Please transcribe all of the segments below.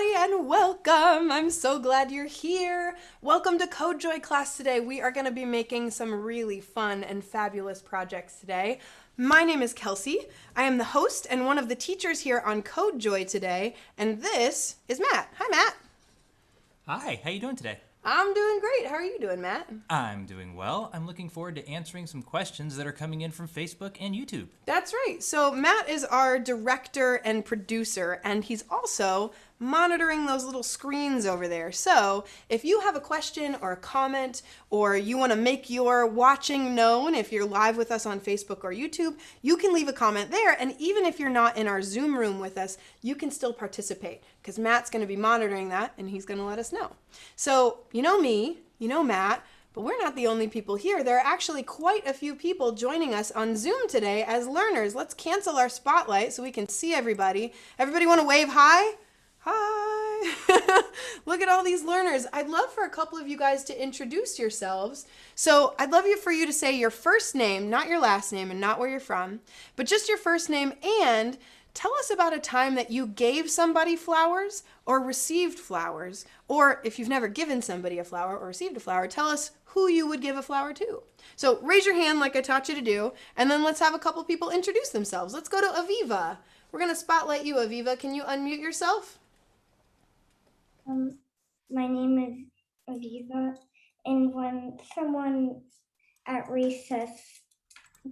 everybody, and welcome. I'm so glad you're here. Welcome to CodeJoy class today. We are going to be making some really fun and fabulous projects today. My name is Kelsey. I am the host and one of the teachers here on CodeJoy today, and this is Matt. Hi, Matt. Hi, how you doing today? I'm doing great. How are you doing, Matt? I'm doing well. I'm looking forward to answering some questions that are coming in from Facebook and YouTube. That's right. So Matt is our director and producer, and he's also monitoring those little screens over there. So if you have a question or a comment, or you want to make your watching known, if you're live with us on Facebook or YouTube, you can leave a comment there. And even if you're not in our Zoom room with us, you can still participate because Matt's going to be monitoring that and he's going to let us know. So you know me, you know Matt, but we're not the only people here. There are actually quite a few people joining us on Zoom today as learners. Let's cancel our spotlight so we can see everybody. Everybody want to wave hi? Hi. Look at all these learners. I'd love for a couple of you guys to introduce yourselves. So I'd love for you to say your first name, not your last name and not where you're from, but just your first name, and tell us about a time that you gave somebody flowers or received flowers. Or if you've never given somebody a flower or received a flower, tell us who you would give a flower to. So raise your hand like I taught you to do, and then let's have a couple people introduce themselves. Let's go to Aviva. We're going to spotlight you, Aviva. Can you unmute yourself? My name is Aviva, and when someone at recess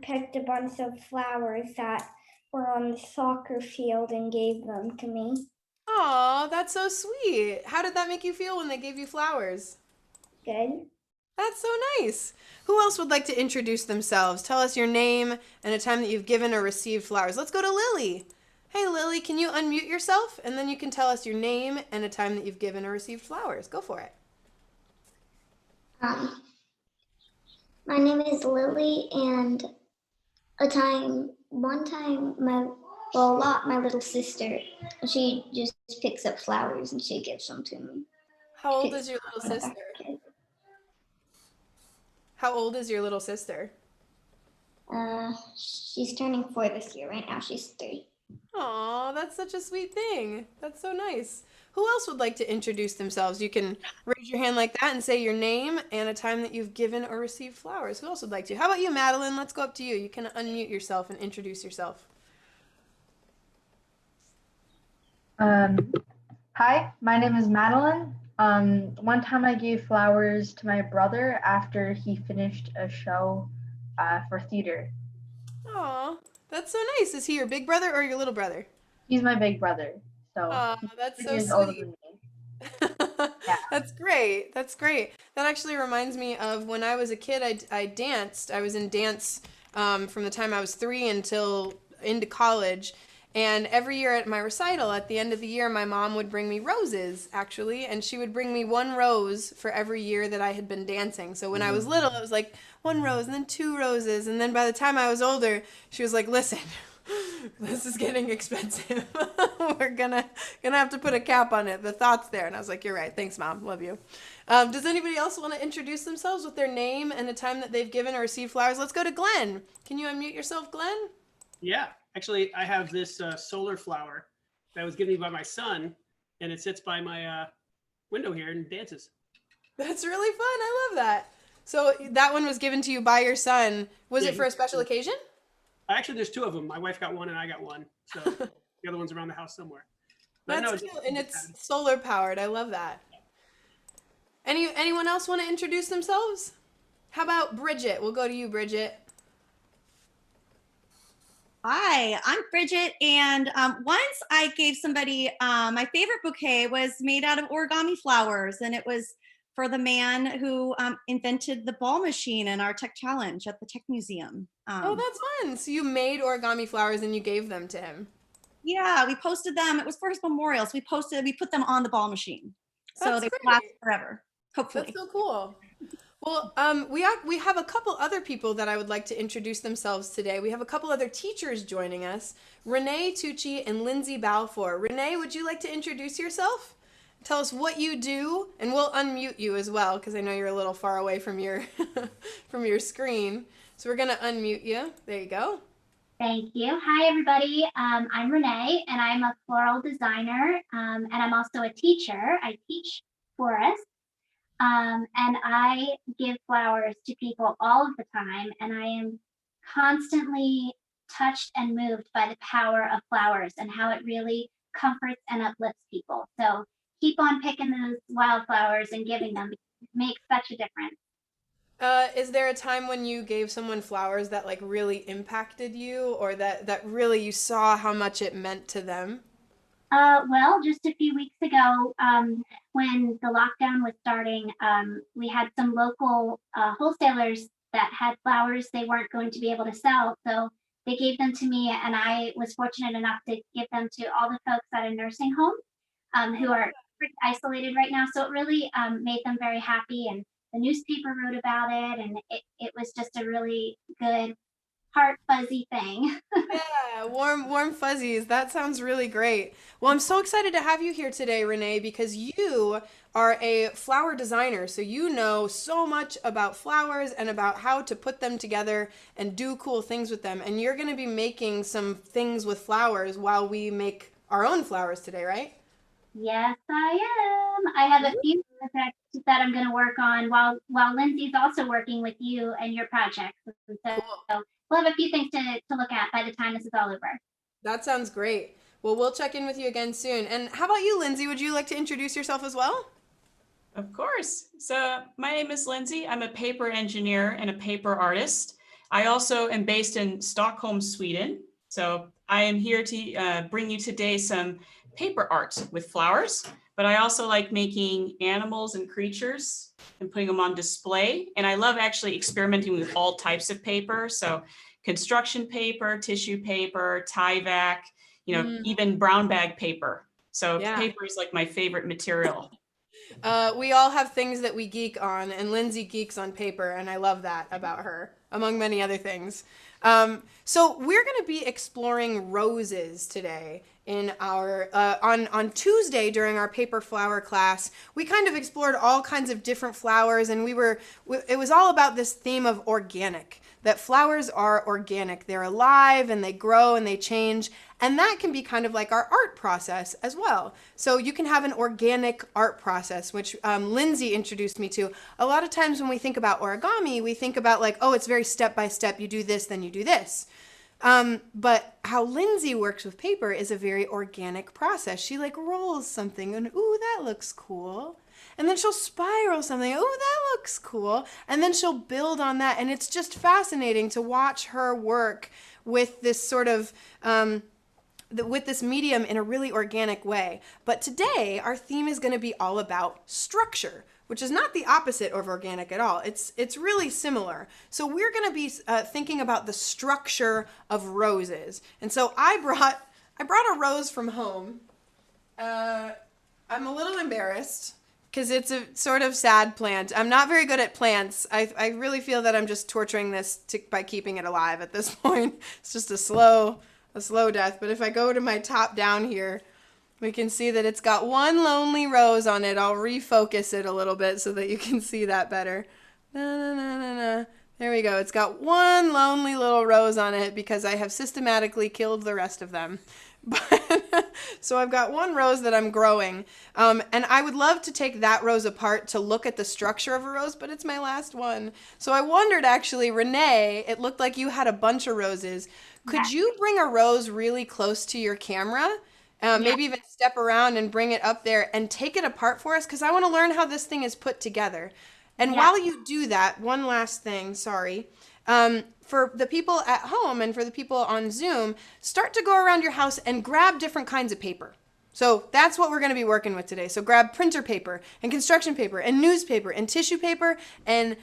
picked a bunch of flowers that were on the soccer field and gave them to me. Aw, that's so sweet. How did that make you feel when they gave you flowers? Good. That's so nice. Who else would like to introduce themselves? Tell us your name and a time that you've given or received flowers. Let's go to Lily. Hey Lily, can you unmute yourself? And then you can tell us your name and a time that you've given or received flowers. Go for it. My name is Lily, and one time, my little sister, she just picks up flowers and she gives them to me. How old is your little sister? How old is your little sister? She's turning 4 this year. Right now, she's 3. Aw, that's such a sweet thing. That's so nice. Who else would like to introduce themselves? You can raise your hand like that and say your name and a time that you've given or received flowers. Who else would like to? How about you, Madeline? Let's go up to you. You can unmute yourself and introduce yourself. Hi, my name is Madeline. One time I gave flowers to my brother after he finished a show for theater. Aw, that's so nice. Is he your big brother or your little brother? He's my big brother, so that's so he's older sweet. than me. Yeah. That's great. That's great. That actually reminds me of when I was a kid, I danced. I was in dance from the time I was 3 until into college. And every year at my recital, at the end of the year, my mom would bring me roses, actually. And she would bring me 1 rose for every year that I had been dancing. So when I was little, it was like 1 rose and then 2 roses. And then by the time I was older, she was like, listen, this is getting expensive. We're gonna have to put a cap on it. The thought's there. And I was like, you're right. Thanks, Mom. Love you. Does anybody else want to introduce themselves with their name and the time that they've given or received flowers? Let's go to Glenn. Can you unmute yourself, Glenn? Yeah, actually, I have this solar flower that was given me by my son, and it sits by my window here and dances. That's really fun. I love that. So that one was given to you by your son. Was it for a special occasion? Actually, there's 2 of them. My wife got one and I got one. So the other one's around the house somewhere. But That's cool. And it's solar powered. I love that. Anyone else want to introduce themselves? How about Bridget? We'll go to you, Bridget. Hi, I'm Bridget, and once I gave somebody my favorite bouquet was made out of origami flowers, and it was for the man who invented the ball machine in our tech challenge at the Tech Museum. Oh, that's fun. So you made origami flowers and you gave them to him. Yeah, we posted them. It was for his memorial, so we put them on the ball machine. So That's they great. last forever, hopefully. That's so cool. Well, we have a couple other people that I would like to introduce themselves today. We have a couple other teachers joining us, Renee Tucci and Lindsay Balfour. Renee, would you like to introduce yourself? Tell us what you do, and we'll unmute you as well, because I know you're a little far away from your from your screen. So we're gonna unmute you. There you go. Thank you. Hi, everybody. I'm Renee, and I'm a floral designer, and I'm also a teacher. I teach florists, and I give flowers to people all of the time, and I am constantly touched and moved by the power of flowers and how it really comforts and uplifts people. So keep on picking those wildflowers and giving them. It makes such a difference. Is there a time when you gave someone flowers that like really impacted you, or that really you saw how much it meant to them? Well, just a few weeks ago, when the lockdown was starting, we had some local wholesalers that had flowers they weren't going to be able to sell. So they gave them to me, and I was fortunate enough to give them to all the folks at a nursing home who are pretty isolated right now. So it really made them very happy. And the newspaper wrote about it, and it was just a really good, heart fuzzy thing. Yeah, warm fuzzies. That sounds really great. Well, I'm so excited to have you here today, Renee, because you are a flower designer. So you know so much about flowers and about how to put them together and do cool things with them. And you're going to be making some things with flowers while we make our own flowers today, right? Yes, I am. I have a few projects that I'm going to work on while Lindsay's also working with you and your projects. And Cool. so we'll have a few things to look at by the time this is all over. That sounds great. Well, we'll check in with you again soon. And how about you, Lindsay? Would you like to introduce yourself as well? Of course. So my name is Lindsay. I'm a paper engineer and a paper artist. I also am based in Stockholm, Sweden. So I am here to bring you today some paper art with flowers, but I also like making animals and creatures and putting them on display. And I love actually experimenting with all types of paper. So construction paper, tissue paper, Tyvek, even brown bag paper. So Yeah. paper is like my favorite material. We all have things that we geek on, and Lindsay geeks on paper, and I love that about her, among many other things. So we're going to be exploring roses today in our on Tuesday during our paper flower class. We kind of explored all kinds of different flowers, and it was all about this theme of organic. That flowers are organic. They're alive and they grow and they change. And that can be kind of like our art process as well. So you can have an organic art process, which Lindsay introduced me to. A lot of times when we think about origami, we think about like, oh, it's very step by step. You do this, then you do this. But how Lindsay works with paper is a very organic process. She like rolls something and, ooh, that looks cool. And then she'll spiral something. Oh, that looks cool. And then she'll build on that. And it's just fascinating to watch her work with this sort of, with this medium in a really organic way. But today, our theme is going to be all about structure, which is not the opposite of organic at all. It's really similar. So we're going to be thinking about the structure of roses. And so I brought a rose from home. I'm a little embarrassed, because it's a sort of sad plant. I'm not very good at plants. I really feel that I'm just torturing this by keeping it alive at this point. It's just a slow death. But if I go to my top down here, we can see that it's got one lonely rose on it. I'll refocus it a little bit so that you can see that better. There we go. It's got one lonely little rose on it because I have systematically killed the rest of them. So I've got one rose that I'm growing, and I would love to take that rose apart to look at the structure of a rose, but it's my last one. So I wondered, actually, Renee, it looked like you had a bunch of roses. Could you bring a rose really close to your camera? Maybe even step around and bring it up there and take it apart for us, because I want to learn how this thing is put together. And while you do that, one last thing, sorry. For the people at home and for the people on Zoom, start to go around your house and grab different kinds of paper. So that's what we're going to be working with today. So grab printer paper and construction paper and newspaper and tissue paper and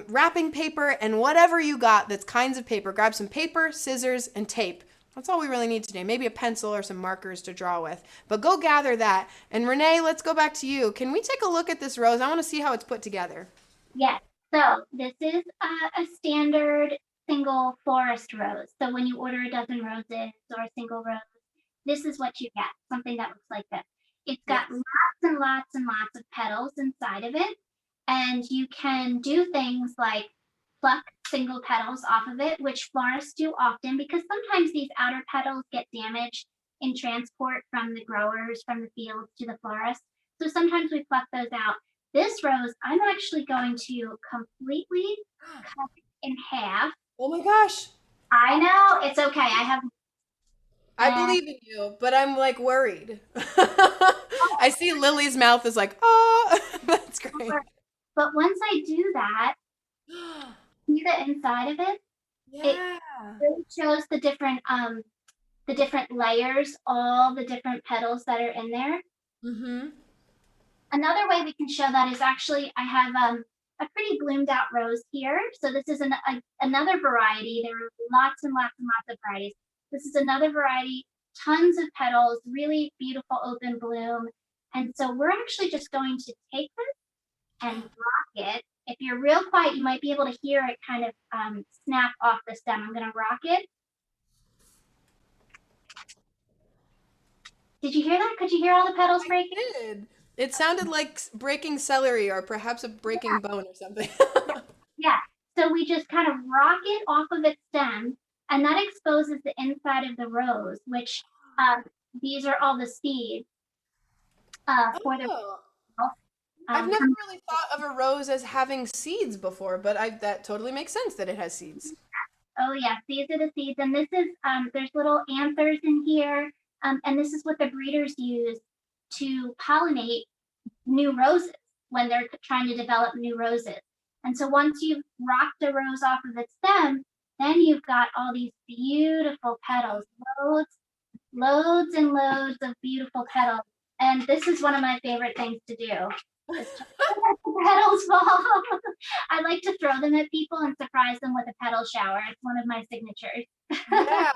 wrapping paper and whatever you got that's kinds of paper. Grab some paper, scissors, and tape. That's all we really need today. Maybe a pencil or some markers to draw with. But go gather that. And Renee, let's go back to you. Can we take a look at this rose? I want to see how it's put together. Yes. So this is a standard single florist rose. So when you order a dozen roses or a single rose, this is what you get, something that looks like this. It's got lots and lots and lots of petals inside of it. And you can do things like pluck single petals off of it, which florists do often because sometimes these outer petals get damaged in transport from the growers, from the fields to the florist. So sometimes we pluck those out. This rose, I'm actually going to completely cut in half. Oh my gosh. I know, it's okay. I believe in you, but I'm like worried. I see Lily's mouth is like, oh, that's great. But once I do that, see the inside of it? It Yeah. really shows the different layers, all the different petals that are in there. Mm-hmm. Another way we can show that is actually I have a pretty bloomed out rose here. So this is another variety. There are lots and lots and lots of varieties. This is another variety, tons of petals, really beautiful open bloom. And so we're actually just going to take this and rock it. If you're real quiet, you might be able to hear it kind of snap off the stem. I'm going to rock it. Did you hear that? Could you hear all the petals breaking? I did. It sounded like breaking celery or perhaps a breaking bone or something. Yeah. So we just kind of rock it off of its stem, and that exposes the inside of the rose, which these are all the seeds for the. Oh. I've never really thought of a rose as having seeds before, but that totally makes sense that it has seeds. Oh yes, these are the seeds, and this is there's little anthers in here, and this is what the breeders use to pollinate new roses when they're trying to develop new roses. And so once you've rocked a rose off of its stem, then you've got all these beautiful petals, loads and loads of beautiful petals. And this is one of my favorite things to do. Is just let the petals fall. I like to throw them at people and surprise them with a petal shower. It's one of my signatures. Yeah,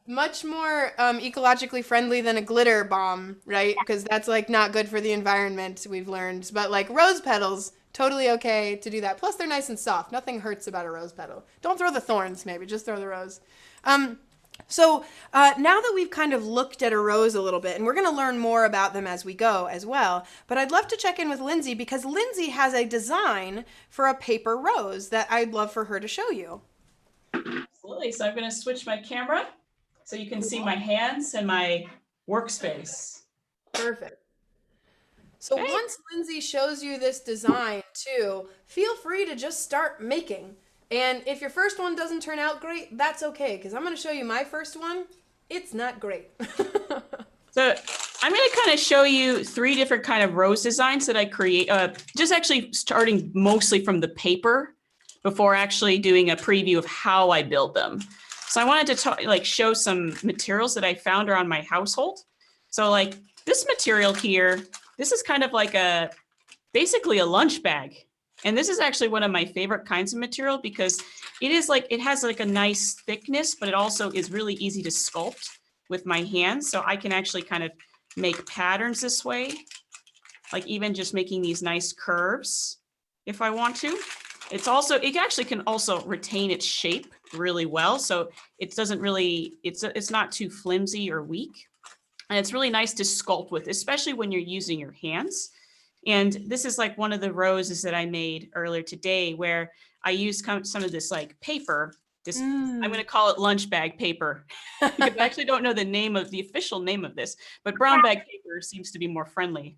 much more ecologically friendly than a glitter bomb, right? Because that's like not good for the environment, we've learned. But like rose petals, totally okay to do that. Plus they're nice and soft. Nothing hurts about a rose petal. Don't throw the thorns, maybe. Just throw the rose. So now that we've kind of looked at a rose a little bit, and we're going to learn more about them as we go as well, but I'd love to check in with Lindsay because Lindsay has a design for a paper rose that I'd love for her to show you. Absolutely. So I'm going to switch my camera so you can see my hands and my workspace. Perfect. So Okay. once Lindsay shows you this design too, feel free to just start making. And if your first one doesn't turn out great, that's okay, because I'm going to show you my first one. It's not great. So I'm going to kind of show you 3 different kind of rose designs that I create, just actually starting mostly from the paper before actually doing a preview of how I build them. So I wanted to show some materials that I found around my household. So like this material here, this is kind of like basically a lunch bag. And this is actually one of my favorite kinds of material because it has like a nice thickness, but it also is really easy to sculpt with my hands. So I can actually kind of make patterns this way, like even just making these nice curves if I want to. It actually can also retain its shape really well. So it doesn't really, it's not too flimsy or weak. And it's really nice to sculpt with, especially when you're using your hands. And this is like one of the roses that I made earlier today where I used some of this like paper, I'm going to call it lunch bag paper because I actually don't know the official name of this, but brown bag paper seems to be more friendly.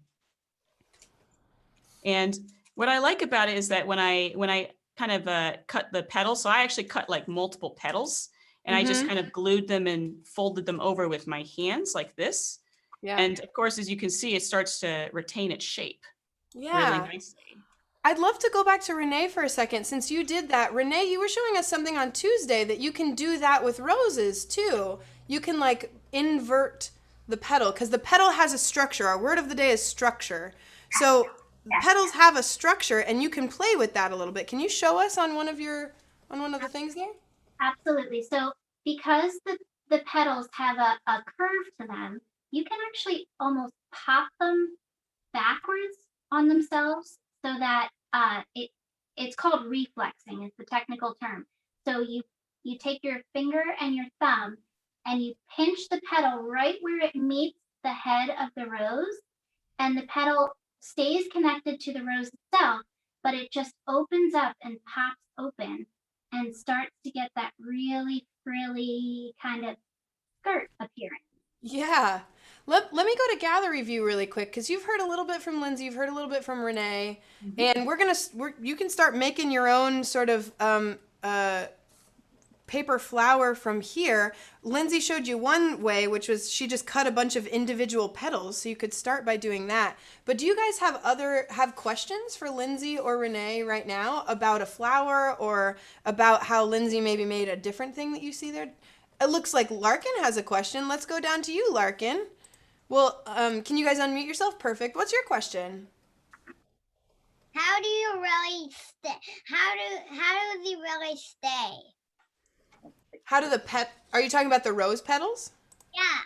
And what I like about it is that when I kind of cut the petals, so I actually cut like multiple petals and I just kind of glued them and folded them over with my hands like this. Yeah. And of course, as you can see, it starts to retain its shape. Yeah. Really nicely. I'd love to go back to Renee for a second since you did that. Renee, you were showing us something on Tuesday that you can do that with roses too. You can like invert the petal because the petal has a structure. Our word of the day is structure. So petals have a structure and you can play with that a little bit. Can you show us on one of the things there? Absolutely. So because the petals have a curve to them, you can actually almost pop them backwards on themselves so that it's called reflexing is the technical term. So you take your finger and your thumb and you pinch the petal right where it meets the head of the rose, and the petal stays connected to the rose itself, but it just opens up and pops open and starts to get that really frilly kind of skirt appearance. Yeah. Let me go to gallery view really quick because you've heard a little bit from Lindsay, you've heard a little bit from Renee, and you can start making your own sort of paper flower from here. Lindsay showed you one way, which was she just cut a bunch of individual petals, so you could start by doing that. But do you guys have questions for Lindsay or Renee right now about a flower or about how Lindsay maybe made a different thing that you see there? It looks like Larkin has a question. Let's go down to you, Larkin. Well, can you guys unmute yourself? Perfect. What's your question? How do you really stay? How do they really stay? How do are you talking about the rose petals? Yeah.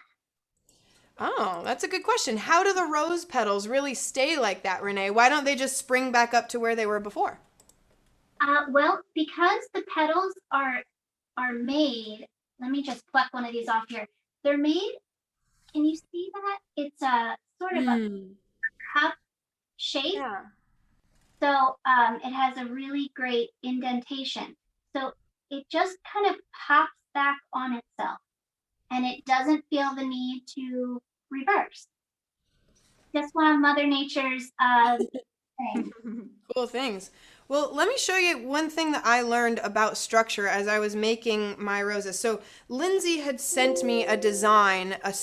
Oh, that's a good question. How do the rose petals really stay like that, Renee? Why don't they just spring back up to where they were before? Well, because the petals are made, let me just pluck one of these off here. They're made, can you see that? It's a sort of a cup shape. Yeah. So it has a really great indentation. So it just kind of pops back on itself and it doesn't feel the need to reverse. Just one of Mother Nature's things. Cool things. Well, let me show you one thing that I learned about structure as I was making my roses. So Lindsay had sent me a design, a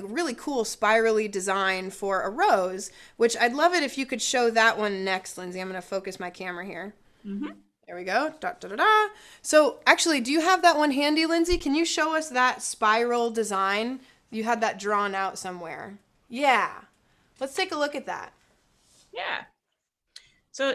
really cool spirally design for a rose, which I'd love it if you could show that one next, Lindsay. I'm going to focus my camera here. There we go. Da, da, da, da. So actually, do you have that one handy, Lindsay? Can you show us that spiral design? You had that drawn out somewhere. Yeah. Let's take a look at that. Yeah. So,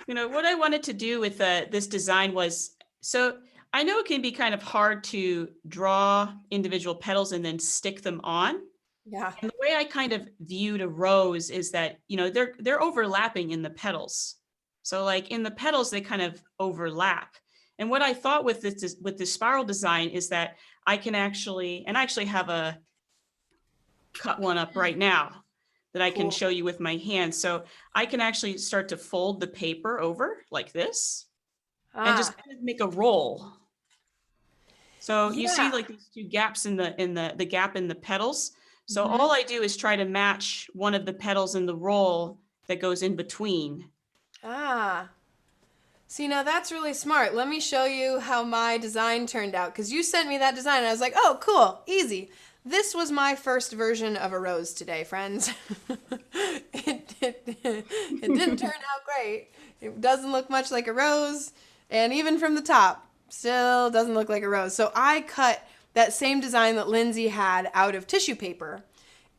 what I wanted to do with this design was, so I know it can be kind of hard to draw individual petals and then stick them on. Yeah. And the way I kind of viewed a rose is that, they're overlapping in the petals. So like in the petals, they kind of overlap. And what I thought with this spiral design is that I can actually have a cut one up right now that I can show you with my hands. So I can actually start to fold the paper over like this and just kind of make a roll. So you see like these two gaps in the gap in the petals. So all I do is try to match one of the petals in the roll that goes in between. See, now that's really smart. Let me show you how my design turned out, because you sent me that design and I was like, oh, cool, easy. This was my first version of a rose today, friends. It didn't turn out great. It doesn't look much like a rose, and even from the top, still doesn't look like a rose. So I cut that same design that Lindsay had out of tissue paper,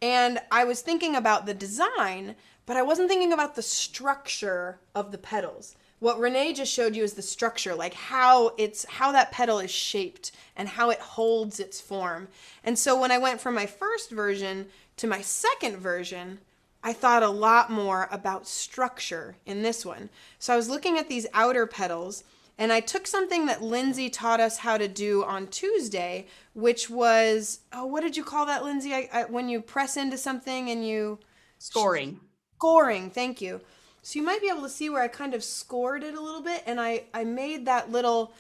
and I was thinking about the design, but I wasn't thinking about the structure of the petals. What Renee just showed you is the structure, like how that petal is shaped and how it holds its form. And so when I went from my first version to my second version, I thought a lot more about structure in this one. So I was looking at these outer petals, and I took something that Lindsay taught us how to do on Tuesday, which was, what did you call that, Lindsay? When you press into something and you... Scoring. Scoring, thank you. So you might be able to see where I kind of scored it a little bit, and I made that little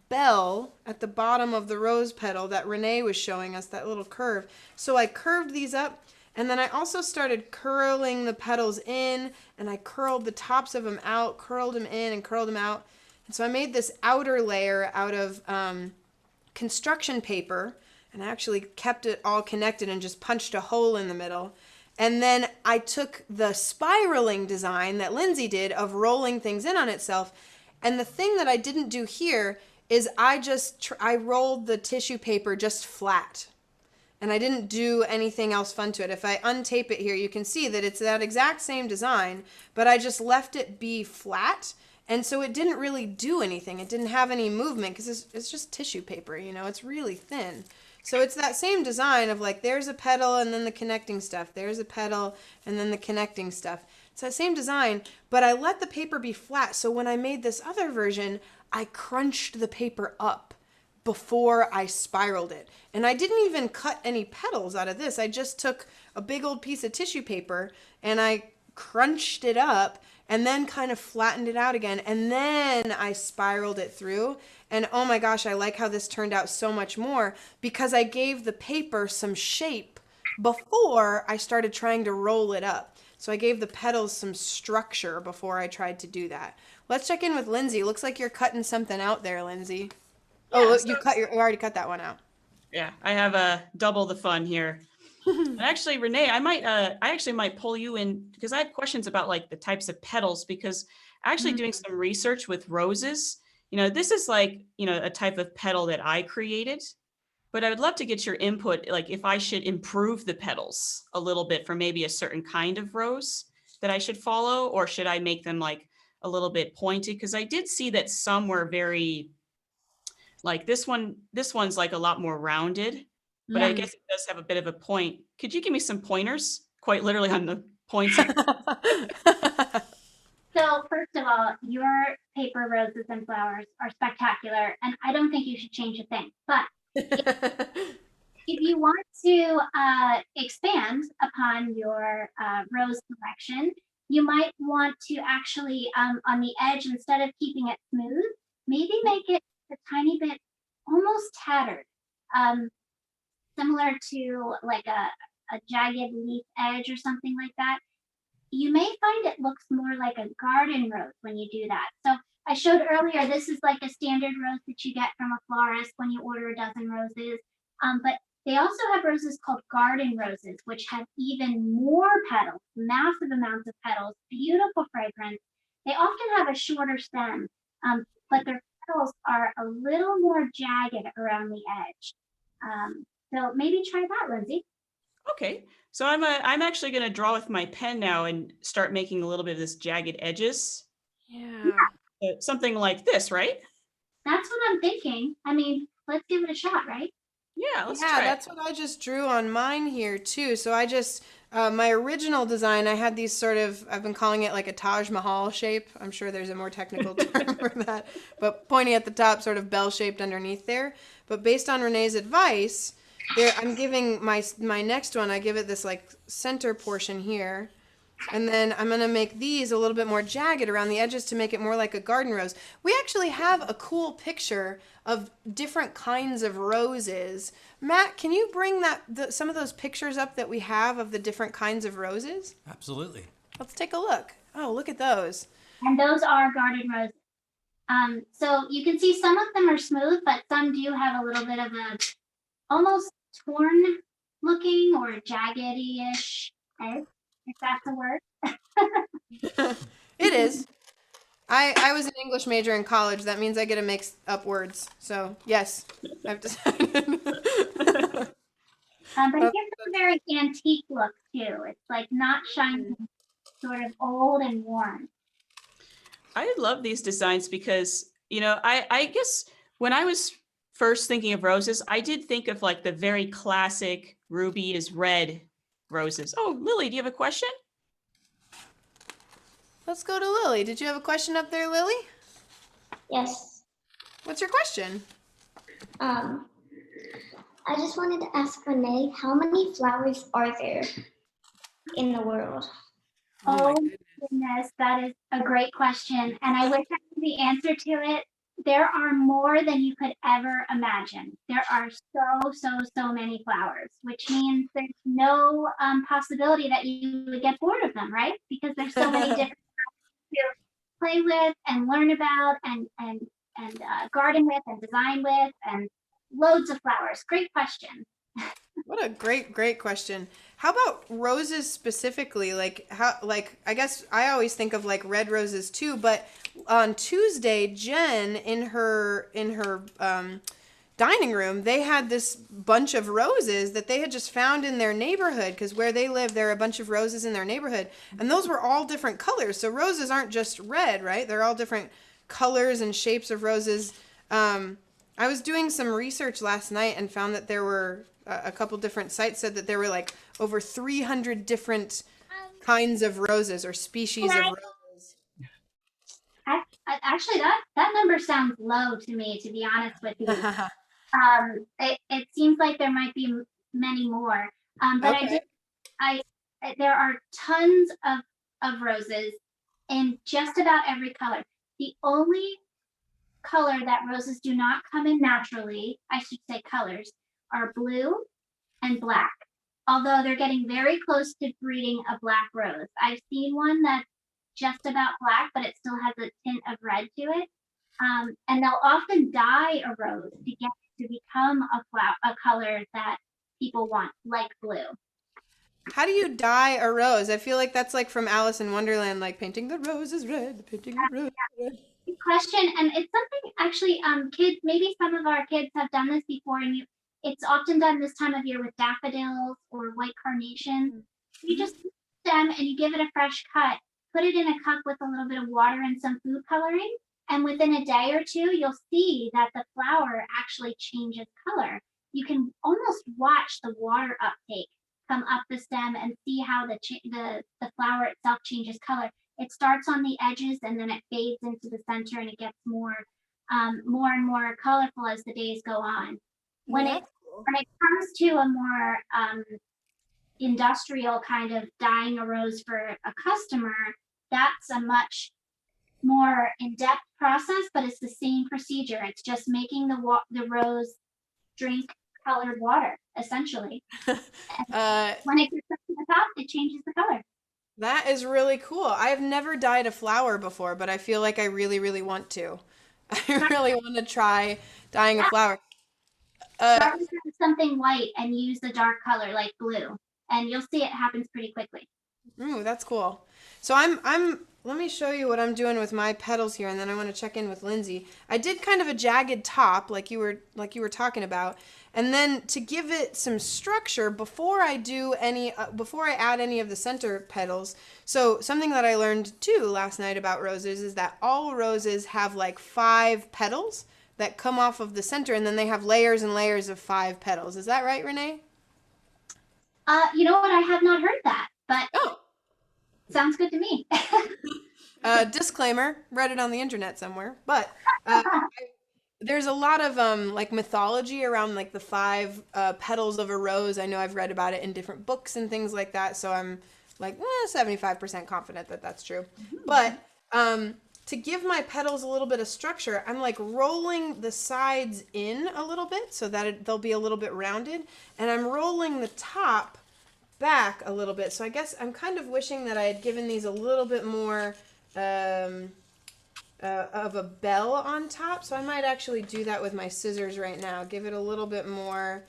bell at the bottom of the rose petal that Renee was showing us, that little curve. So I curved these up, and then I also started curling the petals in, and I curled the tops of them out, curled them in and curled them out. And so I made this outer layer out of construction paper, and I actually kept it all connected and just punched a hole in the middle. And then I took the spiraling design that Lindsay did of rolling things in on itself. And the thing that I didn't do here is I rolled the tissue paper just flat. And I didn't do anything else fun to it. If I untape it here, you can see that it's that exact same design, but I just left it be flat. And so it didn't really do anything. It didn't have any movement because it's just tissue paper, it's really thin. So it's that same design of like, there's a petal and then the connecting stuff. There's a petal and then the connecting stuff. It's that same design, but I let the paper be flat. So when I made this other version, I crunched the paper up before I spiraled it. And I didn't even cut any petals out of this. I just took a big old piece of tissue paper and I crunched it up, and then kind of flattened it out again. And then I spiraled it through. And oh my gosh, I like how this turned out so much more because I gave the paper some shape before I started trying to roll it up. So I gave the petals some structure before I tried to do that. Let's check in with Lindsay. Looks like you're cutting something out there, Lindsay. Oh, Yeah, look, you already cut that one out. Yeah, I have double the fun here. And actually, Renee, I actually might pull you in because I have questions about like the types of petals because actually doing some research with roses, this is like, a type of petal that I created, but I would love to get your input, like if I should improve the petals a little bit for maybe a certain kind of rose that I should follow, or should I make them like a little bit pointed? Because I did see that some were very, like this one's like a lot more rounded, but I guess it does have a bit of a point. Could you give me some pointers, quite literally on the points here? So first of all, your paper roses and flowers are spectacular, and I don't think you should change a thing. But if you want to expand upon your rose collection, you might want to actually, on the edge, instead of keeping it smooth, maybe make it a tiny bit almost tattered, similar to like a jagged leaf edge or something like that. You may find it looks more like a garden rose when you do that. So I showed earlier, this is like a standard rose that you get from a florist when you order a dozen roses. But they also have roses called garden roses, which have even more petals, massive amounts of petals, beautiful fragrance. They often have a shorter stem, but their petals are a little more jagged around the edge. So maybe try that, Lindsay. Okay, so I'm actually going to draw with my pen now and start making a little bit of this jagged edges. Yeah. Something like this, right? That's what I'm thinking. I mean, let's give it a shot, right? Yeah, let's Yeah, try it. that's what I just drew on mine here too. So I just, my original design, I had these sort of, I've been calling it like a Taj Mahal shape. I'm sure there's a more technical term for that, but pointing at the top, sort of bell-shaped underneath there. But based on Renee's advice, there, I'm giving my next one, I give it this like center portion here. And then I'm going to make these a little bit more jagged around the edges to make it more like a garden rose. We actually have a cool picture of different kinds of roses. Matt, can you bring some of those pictures up that we have of the different kinds of roses? Absolutely. Let's take a look. Oh, look at those. And those are garden roses. So you can see some of them are smooth, but some do have a little bit of a almost torn looking or jaggedy-ish edge, if that's a word. It is. I was an English major in college. That means I get to mix up words. So, yes, I've decided. But it gives a very antique look too. It's like not shiny, sort of old and worn. I love these designs because, I guess when I was first thinking of roses, I did think of like the very classic ruby is red roses. Oh, Lily, do you have a question? Let's go to Lily. Did you have a question up there, Lily? Yes. What's your question? I just wanted to ask Renee, how many flowers are there in the world? Oh my goodness, that is a great question. And I wish I knew the answer to it. There are more than you could ever imagine. There are so many flowers, which means there's no possibility that you would get bored of them, right? Because there's so many different to play with and learn about and garden with and design with and loads of flowers. Great question. What a great question. How about roses specifically? I guess I always think of like red roses too, but on Tuesday, Jen in her dining room, they had this bunch of roses that they had just found in their neighborhood, because where they live, there are a bunch of roses in their neighborhood, and those were all different colors. So roses aren't just red, right? They're all different colors and shapes of roses. I was doing some research last night and found that there were a couple different sites said that there were like over 300 different kinds of roses or species of roses. Actually, that number sounds low to me, to be honest with you. It seems like there might be many more. But okay. There are tons of of roses in just about every color. The only color that roses do not come in naturally, I should say colors, are blue and black. Although they're getting very close to breeding a black rose. I've seen one that's just about black, but it still has a tint of red to it. And they'll often dye a rose to get it to become a color that people want, like blue. How do you dye a rose? I feel like that's like from Alice in Wonderland, like painting the roses red, painting the rose red. Good question, and it's something actually, kids, maybe some of our kids have done this before, and it's often done this time of year with daffodils or white carnations. You just take the stem and you give it a fresh cut, put it in a cup with a little bit of water and some food coloring, and within a day or two, you'll see that the flower actually changes color. You can almost watch the water uptake come up the stem and see how the flower itself changes color. It starts on the edges and then it fades into the center and it gets more and more colorful as the days go on. When it comes to a more industrial kind of dyeing a rose for a customer, that's a much more in-depth process, but it's the same procedure. It's just making the rose drink colored water, essentially. When it gets up to the top, it changes the color. That is really cool. I've never dyed a flower before, but I feel like I really, really want to. I really want to try dyeing a flower. Start with something white and use the dark color like blue, and you'll see it happens pretty quickly. Ooh, that's cool. So let me show you what I'm doing with my petals here, and then I want to check in with Lindsay. I did kind of a jagged top, like you were talking about, and then to give it some structure before I add any of the center petals. So something that I learned too last night about roses is that all roses have like 5 petals that come off of the center, and then they have layers and layers of 5 petals. Is that right, Renee? You know what? I have not heard that, but sounds good to me. Disclaimer, read it on the internet somewhere, but there's a lot of like mythology around like the 5 petals of a rose. I know I've read about it in different books and things like that, so I'm like 75% confident that that's true. But to give my petals a little bit of structure, I'm like rolling the sides in a little bit so that they'll be a little bit rounded, and I'm rolling the top back a little bit. So I guess I'm kind of wishing that I had given these a little bit more of a bell on top. So I might actually do that with my scissors right now. Give it a little bit more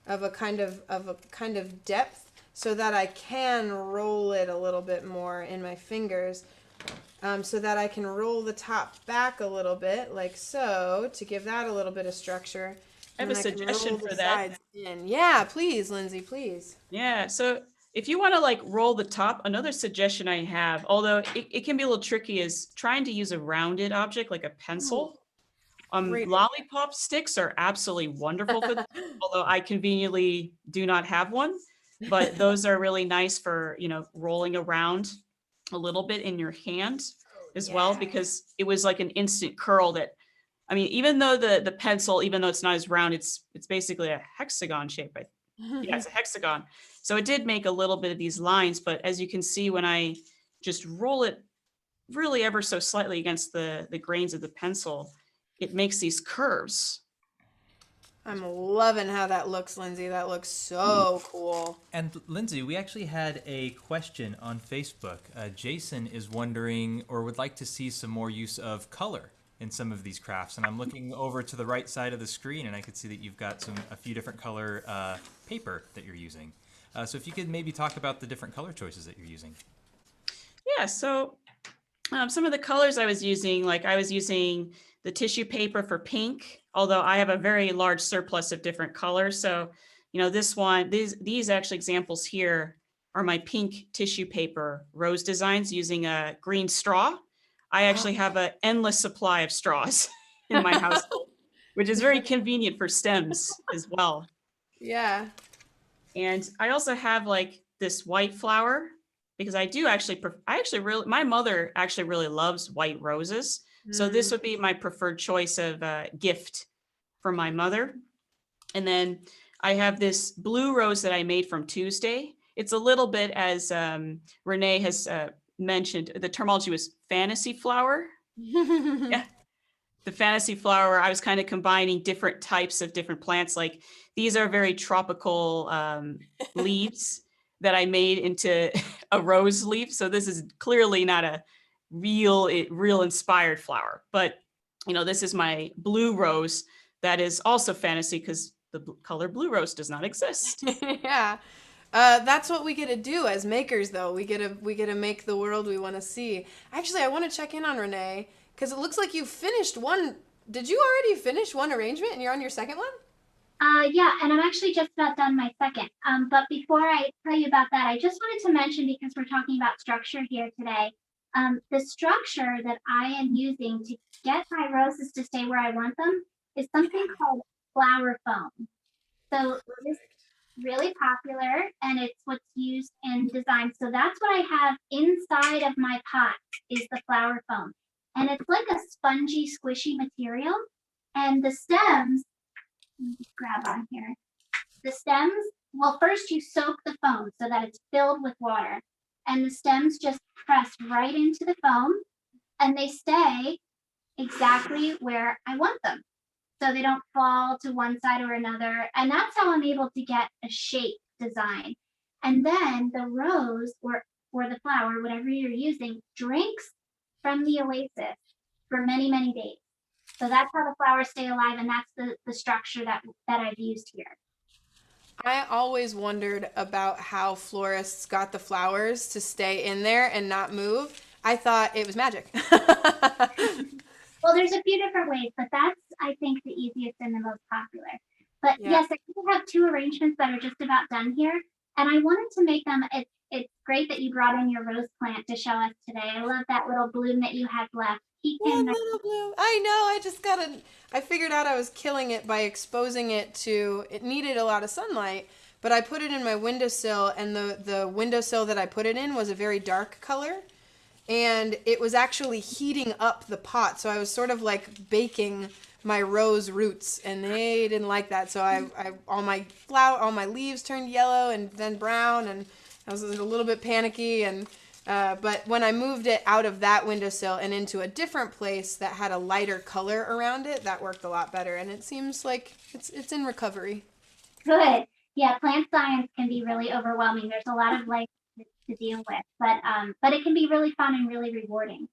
of a kind of depth so that I can roll it a little bit more in my fingers. So that I can roll the top back a little bit, like so, to give that a little bit of structure. I have a suggestion for that. Yeah, please, Lindsay, please. Yeah, so if you want to like roll the top, another suggestion I have, although it can be a little tricky, is trying to use a rounded object like a pencil. Lollipop sticks are absolutely wonderful for that, although I conveniently do not have one, but those are really nice for, rolling around a little bit in your hand as well, because it was like an instant curl that, even though the pencil, even though it's not as round, it's basically a hexagon shape. Yeah, it's a hexagon. So it did make a little bit of these lines, but as you can see, when I just roll it really ever so slightly against the grains of the pencil, it makes these curves. I'm loving how that looks, Lindsay. That looks so cool. And Lindsay, we actually had a question on Facebook. Jason is wondering or would like to see some more use of color in some of these crafts. And I'm looking over to the right side of the screen, and I could see that you've got a few different color paper that you're using. So if you could maybe talk about the different color choices that you're using. Yeah, so some of the colors I was using the tissue paper for pink, although I have a very large surplus of different colors. So, these actually examples here are my pink tissue paper rose designs using a green straw. I actually have an endless supply of straws in my household, which is very convenient for stems as well. Yeah. And I also have like this white flower because my mother actually really loves white roses. So this would be my preferred choice of gift for my mother. And then I have this blue rose that I made from Tuesday. It's a little bit, as Renee has mentioned, the terminology was fantasy flower. Yeah. The fantasy flower, I was kind of combining different types of different plants. Like these are very tropical leaves that I made into a rose leaf. So this is clearly not a real inspired flower, but you know, this is my blue rose that is also fantasy because the color blue rose does not exist. Yeah. That's what we get to do as makers, though. We get to make the world we want to see. Actually, I want to check in on Renee because it looks like you finished one. Did you already finish one arrangement and you're on your second one? Yeah, and I'm actually just about done my second. But before I tell you about that, I just wanted to mention, because we're talking about structure here today, the structure that I am using to get my roses to stay where I want them is something called flower foam. So this is really popular, and it's what's used in design. So that's what I have inside of my pot is the flower foam. And it's like a spongy, squishy material. And the stems, let me just grab on here. The stems, well, first you soak the foam so that it's filled with water. And the stems just press right into the foam, and they stay exactly where I want them. So they don't fall to one side or another. And that's how I'm able to get a shape design. And then the rose or the flower, whatever you're using, drinks from the oasis for many, many days. So that's how the flowers stay alive, and that's the structure that I've used here. I always wondered about how florists got the flowers to stay in there and not move. I thought it was magic. Well, there's a few different ways, but that's, I think, the easiest and the most popular. But Yeah. yes, I do have two arrangements that are just about done here. And I wanted to make them, it's great that you brought in your rose plant to show us today. I love that little bloom that you had left. One little bloom. I know. I figured out I was killing it by exposing it to, it needed a lot of sunlight, but I put it in my windowsill, and the windowsill that I put it in was a very dark color. And it was actually heating up the pot, so I was sort of like baking my rose roots, and they didn't like that. So all my leaves turned yellow and then brown, and I was a little bit panicky. And but when I moved it out of that windowsill and into a different place that had a lighter color around it, that worked a lot better. And it seems like it's in recovery. Good. Yeah, plant science can be really overwhelming. There's a lot of life to deal with, but it can be really fun and really rewarding.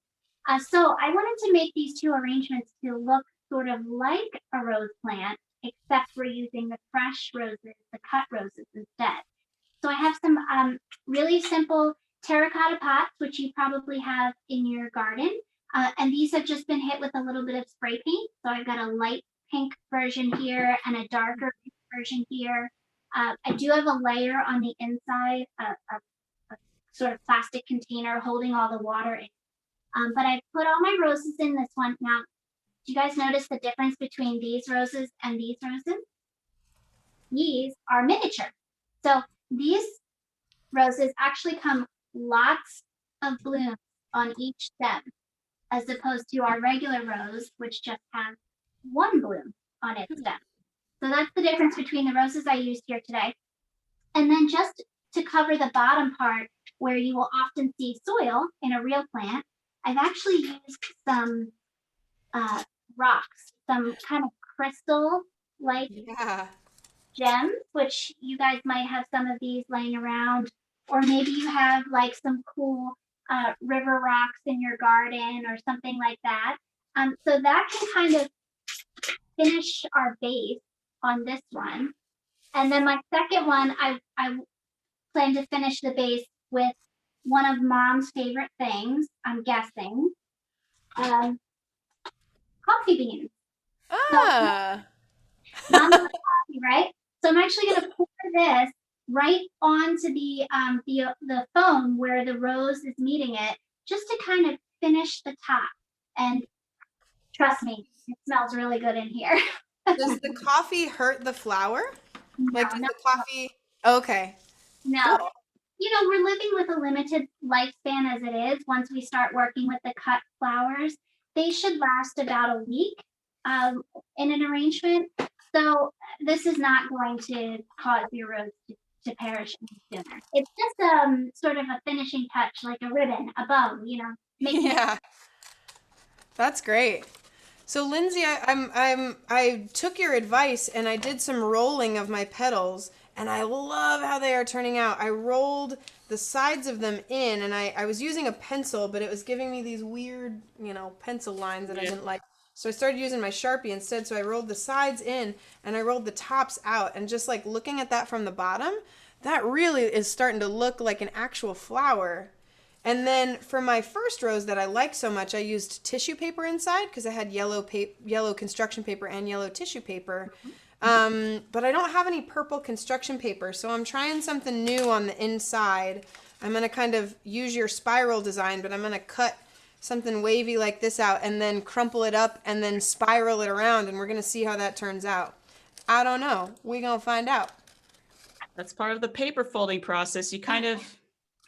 So I wanted to make these two arrangements to look sort of like a rose plant, except we're using the fresh roses, the cut roses instead. So I have some really simple terracotta pots, which you probably have in your garden. And these have just been hit with a little bit of spray paint. So I've got a light pink version here and a darker pink version here. I do have a layer on the inside, a sort of plastic container holding all the water in. But I put all my roses in this one. Now, do you guys notice the difference between these roses and these roses? These are miniature. So these roses actually come lots of blooms on each stem, as opposed to our regular rose, which just has one bloom on its stem. So that's the difference between the roses I used here today. And then just to cover the bottom part where you will often see soil in a real plant, I've actually used some rocks, some kind of crystal-like gems, which you guys might have some of these laying around, or maybe you have like some cool river rocks in your garden or something like that. So that can kind of finish our base on this one. And then my second one, I plan to finish the base with one of Mom's favorite things, I'm guessing, coffee beans. Ah. So, Mom loves coffee, right? So I'm actually going to pour this right onto the foam where the rose is meeting it, just to kind of finish the top. And trust me, it smells really good in here. Does the coffee hurt the flower? No, Like, does no, the coffee? Okay. no. Cool. You know, we're living with a limited lifespan as it is. Once we start working with the cut flowers, they should last about a week in an arrangement. So this is not going to cause your rose to perish any sooner. It's just sort of a finishing touch, like a ribbon, a bow, you know, making it. Yeah, that's great. So Lindsay, I took your advice and I did some rolling of my petals, and I love how they are turning out. I rolled the sides of them in, and I was using a pencil, but it was giving me these weird, pencil lines that I didn't like. So I started using my Sharpie instead. So I rolled the sides in and I rolled the tops out, and just like looking at that from the bottom, that really is starting to look like an actual flower. And then for my first rose that I liked so much, I used tissue paper inside because I had yellow construction paper and yellow tissue paper. But I don't have any purple construction paper, so I'm trying something new on the inside. I'm going to kind of use your spiral design, but I'm going to cut something wavy like this out and then crumple it up and then spiral it around, and we're going to see how that turns out. I don't know. We're going to find out. That's part of the paper folding process. You kind of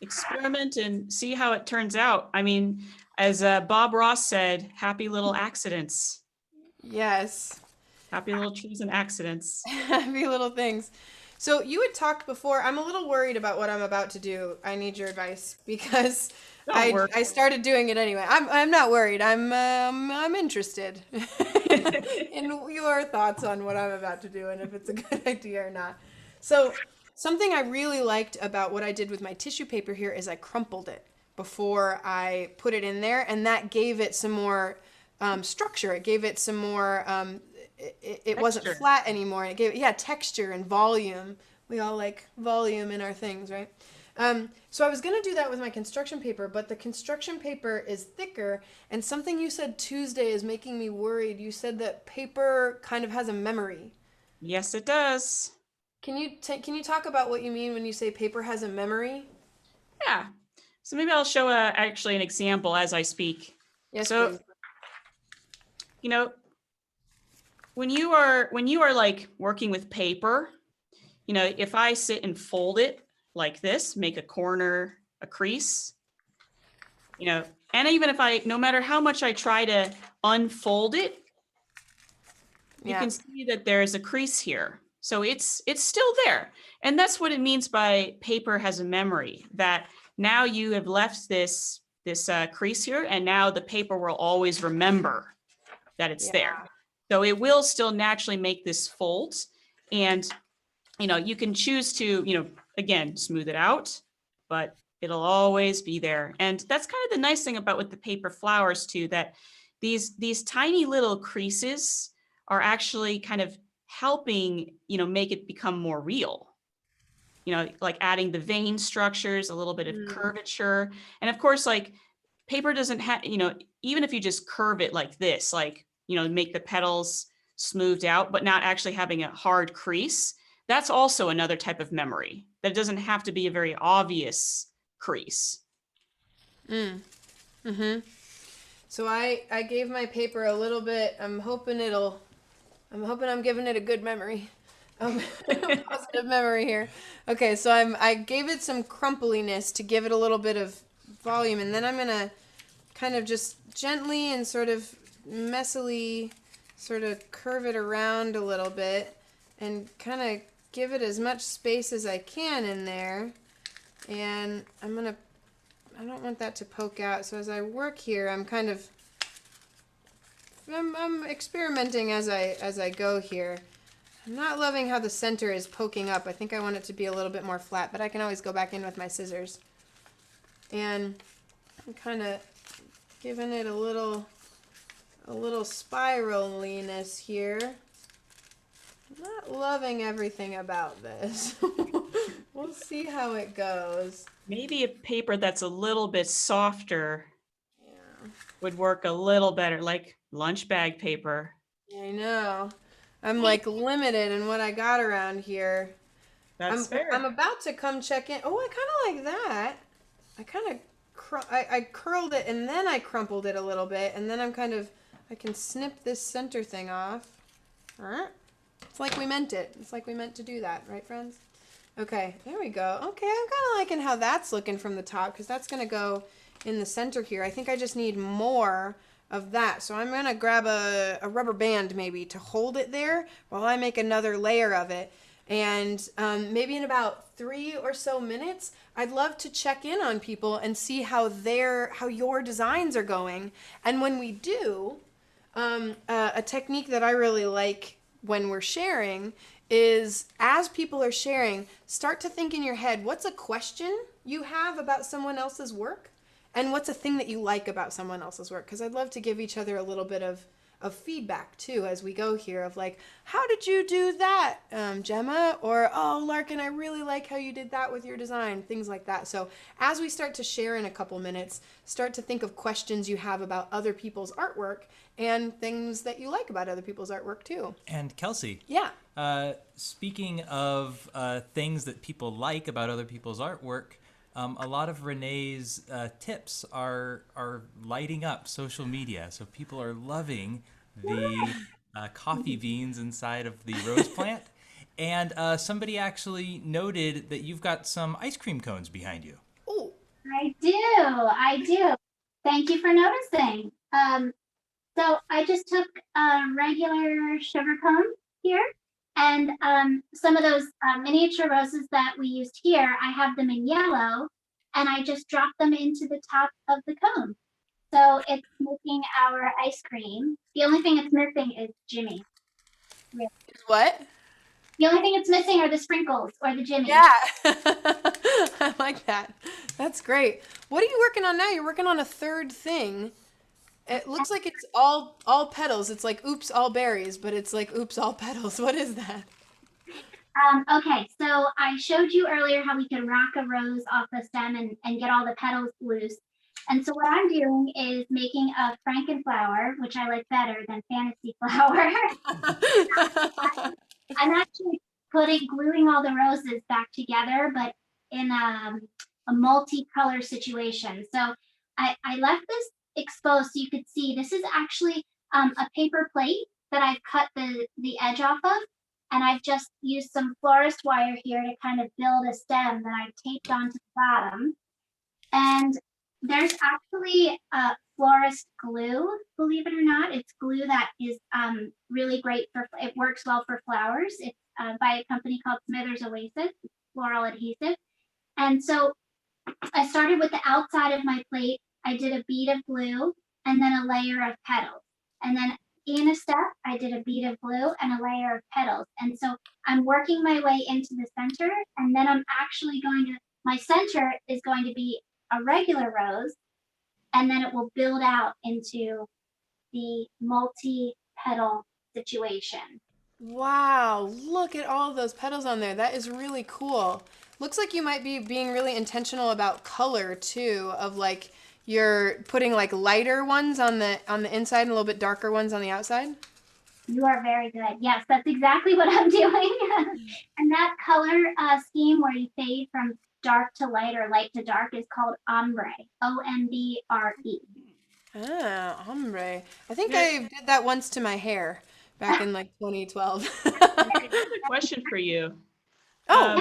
experiment and see how it turns out. I mean, as Bob Ross said, happy little accidents. Yes. Happy little trees and accidents. Happy little things. So you had talked before. I'm a little worried about what I'm about to do. I need your advice because I started doing it anyway. I'm not worried. I'm interested in your thoughts on what I'm about to do and if it's a good idea or not. So something I really liked about what I did with my tissue paper here is I crumpled it before I put it in there, and that gave it some more structure. It gave it some more. It wasn't flat anymore. It gave texture and volume. We all like volume in our things, right? So I was gonna do that with my construction paper, but the construction paper is thicker, and something you said Tuesday is making me worried. You said that paper kind of has a memory. Yes, it does. Can you talk about what you mean when you say paper has a memory? Yeah. So maybe I'll show actually an example as I speak. Yes, so, please. You know, when you are like working with paper, if I sit and fold it like this, make a corner, a crease, and even if no matter how much I try to unfold it, you can see that there's a crease here. So it's still there. And that's what it means by paper has a memory, that now you have left this crease here, and now the paper will always remember that it's there. So it will still naturally make this fold. And, you can choose to, again, smooth it out, but it'll always be there. And that's kind of the nice thing about with the paper flowers too, that these tiny little creases are actually kind of helping, make it become more real. Like adding the vein structures, a little bit of curvature. And of course, like paper doesn't have, even if you just curve it like this, like, make the petals smoothed out, but not actually having a hard crease, that's also another type of memory. That doesn't have to be a very obvious crease. So I gave my paper a little bit, I'm hoping I'm giving it a good memory. Positive memory here. Okay, so I gave it some crumpliness to give it a little bit of volume, and then I'm gonna kind of just gently and sort of messily sort of curve it around a little bit and kind of give it as much space as I can in there. And I don't want that to poke out, so as I work here, I'm experimenting as I go here. I'm not loving how the center is poking up. I think I want it to be a little bit more flat, but I can always go back in with my scissors. And I'm kind of giving it a little spiraliness here. I'm not loving everything about this. We'll see how it goes. Maybe a paper that's a little bit softer would work a little better, like lunch bag paper. I know. I'm like limited in what I got around here. That's fair. I'm about to come check in. Oh, I kind of like that. I curled it and then I crumpled it a little bit, and then I can snip this center thing off. It's like we meant it. It's like we meant to do that, right, friends? Okay, there we go. Okay, I'm kind of liking how that's looking from the top, because that's going to go in the center here. I think I just need more of that. So I'm going to grab a rubber band maybe to hold it there while I make another layer of it. And maybe in about 3 or so minutes, I'd love to check in on people and see how your designs are going. And when we do, a technique that I really like when we're sharing is, as people are sharing, start to think in your head, what's a question you have about someone else's work? And what's a thing that you like about someone else's work? Because I'd love to give each other a little bit of feedback too as we go here, of like, how did you do that, Gemma? Or, oh, Larkin, I really like how you did that with your design, things like that. So as we start to share in a couple minutes, start to think of questions you have about other people's artwork and things that you like about other people's artwork too. And Kelsey. Yeah. Speaking of things that people like about other people's artwork, a lot of Renee's tips are lighting up social media. So people are loving the coffee beans inside of the rose plant. And somebody actually noted that you've got some ice cream cones behind you. Oh, I do. Thank you for noticing. So I just took a regular sugar cone here, and some of those miniature roses that we used here, I have them in yellow, and I just dropped them into the top of the cone. So it's making our ice cream. The only thing it's missing is Jimmy. what? The only thing it's missing are the sprinkles or the Jimmy. Yeah. I like that. That's great. What are you working on now? You're working on a third thing. It looks like it's all petals. It's like oops, all berries, but it's like oops, all petals. What is that? Okay, so I showed you earlier how we could rock a rose off the stem and get all the petals loose. And so what I'm doing is making a frankenflower, which I like better than fantasy flower. I'm actually gluing all the roses back together, but in a multicolor situation. So I left this exposed so you could see this is actually a paper plate that I've cut the edge off of, and I've just used some florist wire here to kind of build a stem that I've taped onto the bottom. And there's actually florist glue, believe it or not. It's glue that is really great it works well for flowers. It's by a company called Smithers Oasis. It's floral adhesive. And so I started with the outside of my plate. I did a bead of glue and then a layer of petals. And then in a step, I did a bead of glue and a layer of petals. And so I'm working my way into the center, and then I'm actually my center is going to be a regular rose, and then it will build out into the multi-petal situation. Wow, look at all those petals on there. That is really cool. Looks like you might be being really intentional about color too, of like you're putting like lighter ones on the inside and a little bit darker ones on the outside. You are very good. Yes, that's exactly what I'm doing. And that color scheme where you fade from dark to light or light to dark is called ombre, O-M-B-R-E. Ah, ombre. I think I did that once to my hair back in like 2012. I have a question for you. Oh,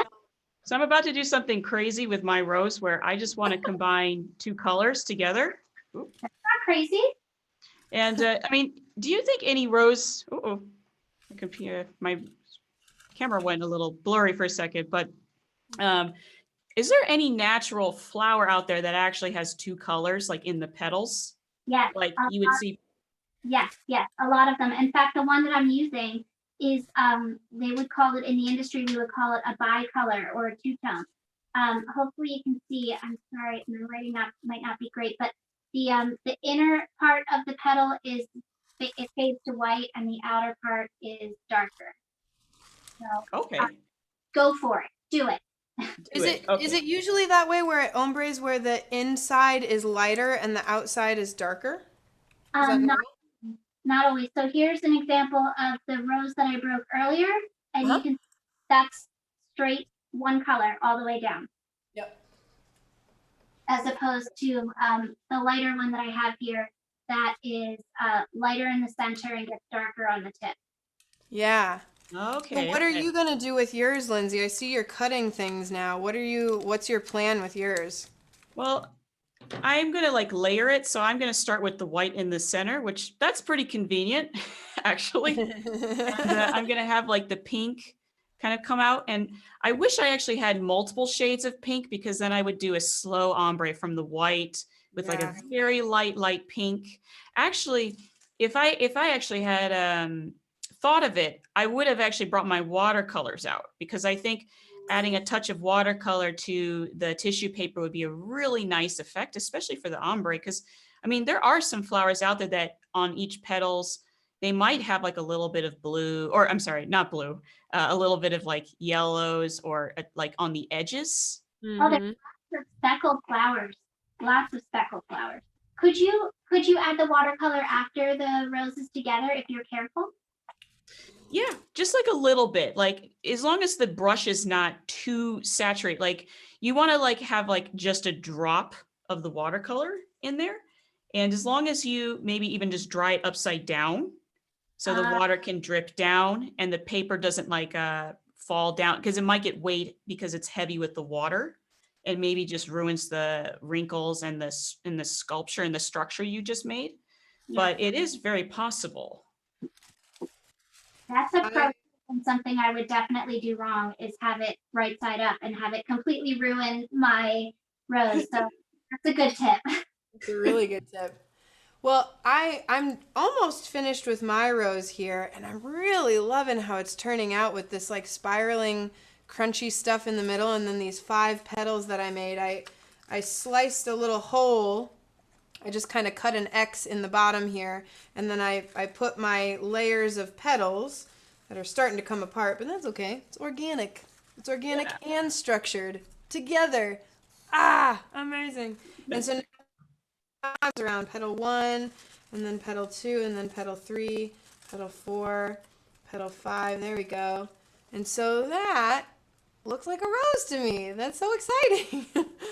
So I'm about to do something crazy with my rose where I just want to combine two colors together. Not crazy. And I mean, do you think any rose, my camera went a little blurry for a second, but is there any natural flower out there that actually has two colors, like in the petals? Yes. Like you would see. Yes, a lot of them. In fact, the one that I'm using is, they would call it, in the industry, we would call it a bicolor or a two-tone. Hopefully you can see, I'm sorry, my writing might not be great, but the inner part of the petal it fades to white and the outer part is darker. So Okay. Go for it. Do it. is it usually that way where it ombres where the inside is lighter and the outside is darker? Is that normal? Not always. So here's an example of the rose that I broke earlier, and you can, that's straight one color all the way down. Yep. As opposed to the lighter one that I have here, that is lighter in the center and gets darker on the tip. Yeah. Okay. So what are you gonna do with yours, Lindsay? I see you're cutting things now. What's your plan with yours? Well, I'm going to like layer it. So I'm going to start with the white in the center, which that's pretty convenient, actually. And, I'm going to have like the pink kind of come out. And I wish I actually had multiple shades of pink, because then I would do a slow ombre from the white with like a very light pink. Actually, if I actually had thought of it, I would have actually brought my watercolors out, because I think adding a touch of watercolor to the tissue paper would be a really nice effect, especially for the ombre. Because I mean, there are some flowers out there that on each petals, they might have like a little bit of blue, or I'm sorry, not blue, a little bit of like yellows, or like on the edges. Oh, there's lots of speckled flowers. Lots of speckled flowers. Could you add the watercolor after the roses together if you're careful? Yeah, just like a little bit, like as long as the brush is not too saturated, like you want to like have like just a drop of the watercolor in there. And as long as you maybe even just dry it upside down, so the water can drip down and the paper doesn't like fall down, because it might get weight because it's heavy with the water, and maybe just ruins the wrinkles and the sculpture and the structure you just made. But it is very possible. That's a pro and something I would definitely do wrong, is have it right side up and have it completely ruin my rose. So that's a good tip. It's a really good tip. Well, I'm almost finished with my rose here, and I'm really loving how it's turning out with this like spiraling, crunchy stuff in the middle, and then these 5 petals that I made. I sliced a little hole. I just kind of cut an X in the bottom here, and then I put my layers of petals that are starting to come apart, but that's okay. It's organic. It's organic and structured together. Ah, amazing. And so now it's around petal 1, and then petal 2, and then petal 3, petal 4, petal 5. There we go. And so that looks like a rose to me. That's so exciting.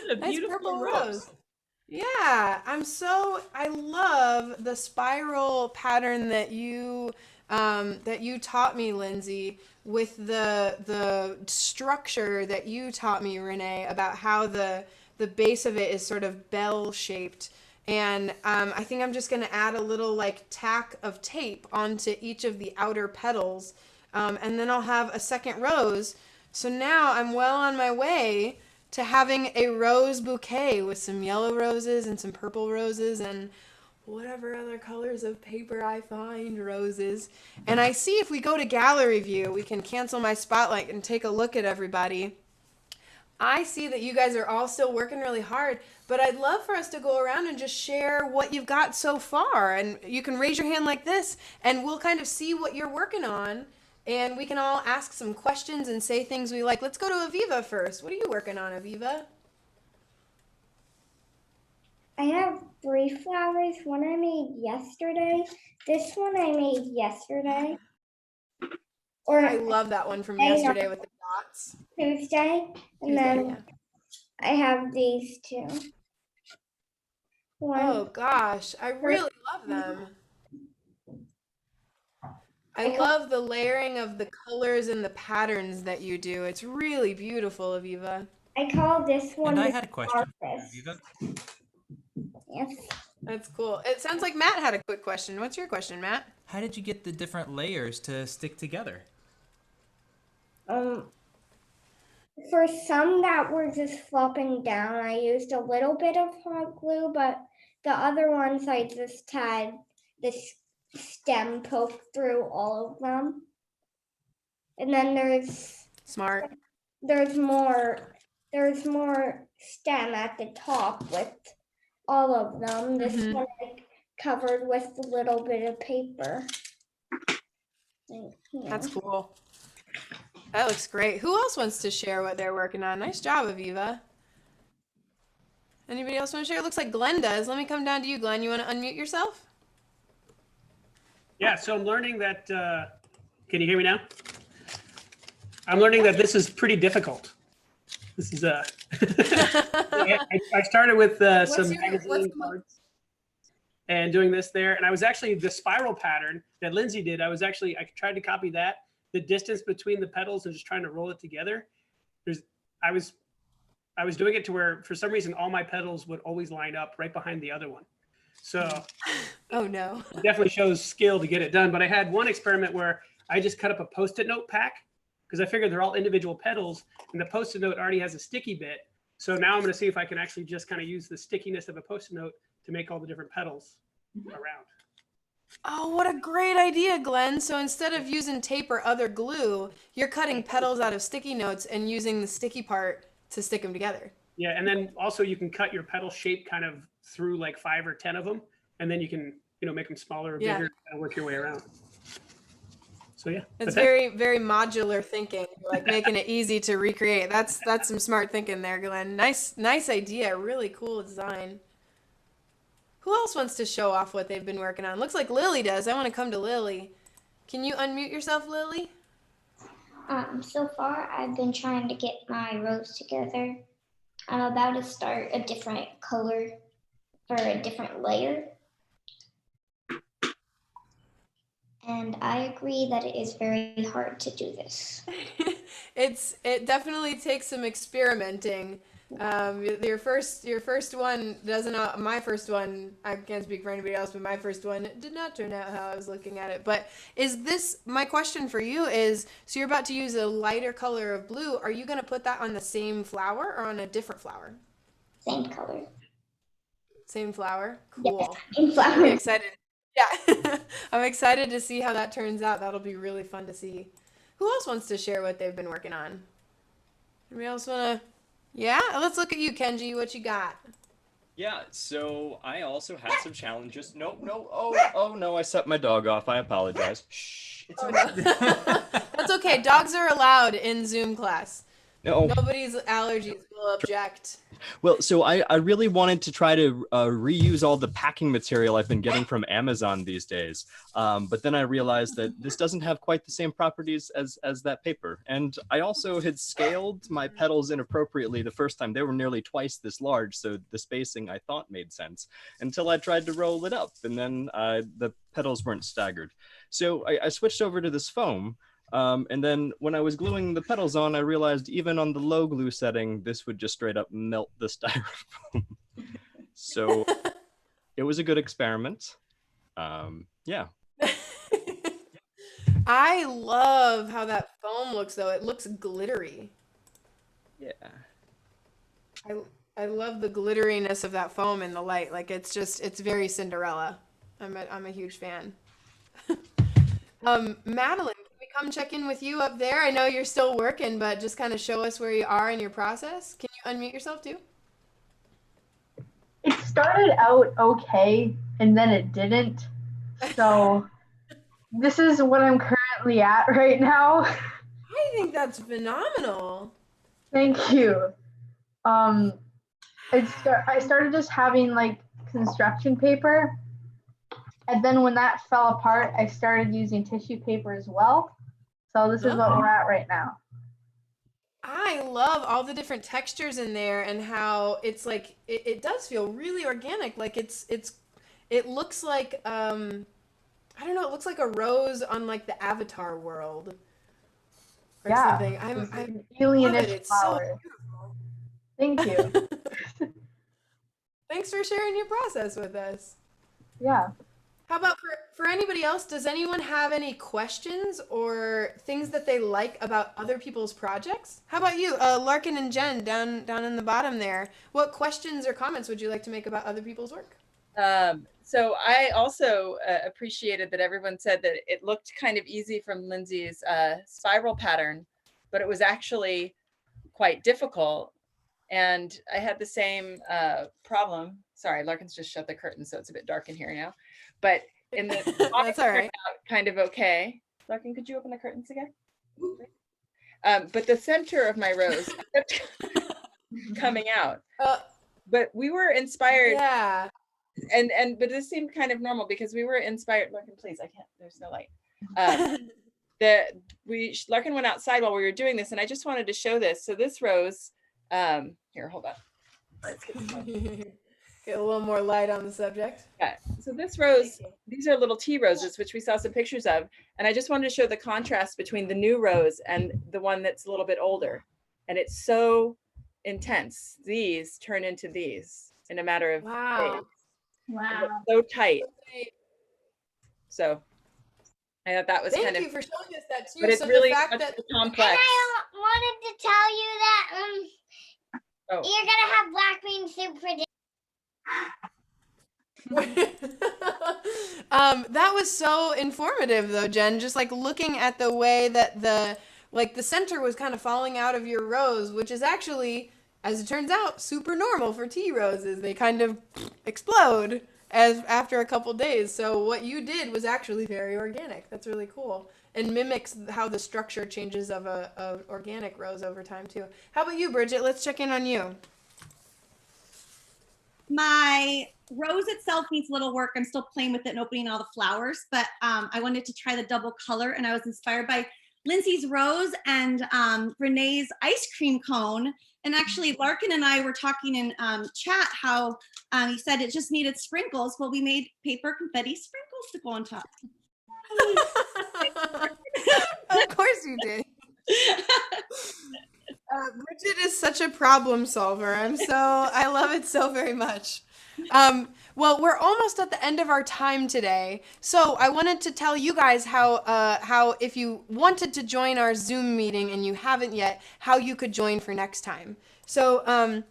A Nice beautiful purple rose. Yeah, I love the spiral pattern that you taught me, Lindsay, with the structure that you taught me, Renee, about how the base of it is sort of bell shaped. And I think I'm just gonna add a little like tack of tape onto each of the outer petals, and then I'll have a second rose. So now I'm well on my way to having a rose bouquet with some yellow roses and some purple roses and whatever other colors of paper I find roses. And I see if we go to gallery view, we can cancel my spotlight and take a look at everybody. I see that you guys are all still working really hard, but I'd love for us to go around and just share what you've got so far. And you can raise your hand like this, and we'll kind of see what you're working on. And we can all ask some questions and say things we like. Let's go to Aviva first. What are you working on, Aviva? I have 3 flowers. One I made yesterday. This one I made yesterday. Or I love that one from yesterday with the dots. Tuesday. And then I have these 2. Oh gosh, I really love them. I love the layering of the colors and the patterns that you do. It's really beautiful, Aviva. I call this one And I the had a question, Starfish. Aviva. Yes. That's cool. It sounds like Matt had a quick question. What's your question, Matt? How did you get the different layers to stick together? For some that were just flopping down, I used a little bit of hot glue, but the other ones I just had this stem poke through all of them. And then Smart. there's more stem at the top with all of them. This one I covered with a little bit of paper. That's cool. That looks great. Who else wants to share what they're working on? Nice job, Aviva. Anybody else want to share? It looks like Glenn does. Let me come down to you, Glenn. You want to unmute yourself? Yeah, so I'm learning that, can you hear me now? I'm learning that this is pretty difficult. This is, I started with some magazine cards and doing this there. And I was actually, the spiral pattern that Lindsay did, I tried to copy that, the distance between the petals and just trying to roll it together. I was doing it to where, for some reason, all my petals would always line up right behind the other one. So oh no, it definitely shows skill to get it done. But I had one experiment where I just cut up a Post-it note pack because I figured they're all individual petals, and the Post-it note already has a sticky bit. So now I'm going to see if I can actually just kind of use the stickiness of a Post-it note to make all the different petals around. Oh, what a great idea, Glenn. So instead of using tape or other glue, you're cutting petals out of sticky notes and using the sticky part to stick them together. Yeah, and then also you can cut your petal shape kind of through like 5 or 10 of them, and then you can, make them smaller or bigger and work your way around. So yeah. It's very, very modular thinking, like making it easy to recreate. That's some smart thinking there, Glenn. Nice idea. Really cool design. Who else wants to show off what they've been working on? Looks like Lily does. I want to come to Lily. Can you unmute yourself, Lily? So far, I've been trying to get my rows together. I'm about to start a different color for a different layer. And I agree that it is very hard to do this. It definitely takes some experimenting. Your first one doesn't. My first one, I can't speak for anybody else, but my first one did not turn out how I was looking at it. But my question for you is, so you're about to use a lighter color of blue. Are you going to put that on the same flower or on a different flower? Same color. Same flower? Cool. Yes, same flower. I'm excited. Yeah. I'm excited to see how that turns out. That'll be really fun to see. Who else wants to share what they've been working on? Anybody else want to? Yeah? Let's look at you, Kenji. What you got? Yeah, so I also had some challenges. No, oh no, I set my dog off. I apologize. Shh, it's okay. That's okay. Dogs are allowed in Zoom class. No. Nobody's allergies will object. Well, so I really wanted to try to reuse all the packing material I've been getting from Amazon these days. But then I realized that this doesn't have quite the same properties as that paper. And I also had scaled my petals inappropriately the first time. They were nearly twice this large, so the spacing I thought made sense until I tried to roll it up, and then the petals weren't staggered. So I switched over to this foam. And then when I was gluing the petals on, I realized even on the low glue setting, this would just straight up melt the styrofoam. So it was a good experiment. Yeah. I love how that foam looks, though. It looks glittery. Yeah. I love the glitteriness of that foam in the light. Like it's very Cinderella. I'm a huge fan. Madeline, can we come check in with you up there? I know you're still working, but just kind of show us where you are in your process. Can you unmute yourself too? It started out okay, and then it didn't. So this is what I'm currently at right now. I think that's phenomenal. Thank you. I started just having like construction paper. And then when that fell apart, I started using tissue paper as well. So this is what we're at right now. I love all the different textures in there and how it's like, it does feel really organic. Like it looks like, I don't know, it looks like a rose on like the Avatar world or something. I'm alienish flower. So Thank you. Thanks for sharing your process with us. Yeah. How about for anybody else? Does anyone have any questions or things that they like about other people's projects? How about you, Larkin and Jen, down in the bottom there? What questions or comments would you like to make about other people's work? So I also appreciated that everyone said that it looked kind of easy from Lindsay's spiral pattern, but it was actually quite difficult. And I had the same problem. Sorry, Larkin's just shut the curtain, so it's a bit dark in here now. But in the that's all right. Kind of okay. Larkin, could you open the curtains again? But the center of my rose kept coming out. But we were inspired. Yeah. But this seemed kind of normal because we were inspired. Larkin, please, I can't. There's no light. Larkin went outside while we were doing this, and I just wanted to show this. So this rose. Here, hold on. Let's get a little more light on the subject. Yeah. So this rose, these are little tea roses, which we saw some pictures of. And I just wanted to show the contrast between the new rose and the one that's a little bit older. And it's so intense. These turn into these in a matter of days. Wow. So tight. So I thought that was Thank kind you of, for showing us that too. but it's So really the fact much that more And complex. I wanted to tell you that Oh. you're gonna have black bean soup for dinner. That was so informative though, Jen, just like looking at the way that the center was kind of falling out of your rose, which is actually, as it turns out, super normal for tea roses. They kind of explode as after a couple days. So what you did was actually very organic. That's really cool. And mimics how the structure changes of a organic rose over time too. How about you, Bridget? Let's check in on you. My rose itself needs a little work. I'm still playing with it and opening all the flowers, but I wanted to try the double color, and I was inspired by Lindsay's rose and Renee's ice cream cone. And actually, Larkin and I were talking in chat how he said it just needed sprinkles. Well, we made paper confetti sprinkles to go on top. Of course you did. Bridget is such a problem solver. I love it so very much. Well, we're almost at the end of our time today. So I wanted to tell you guys how if you wanted to join our Zoom meeting and you haven't yet, how you could join for next time. So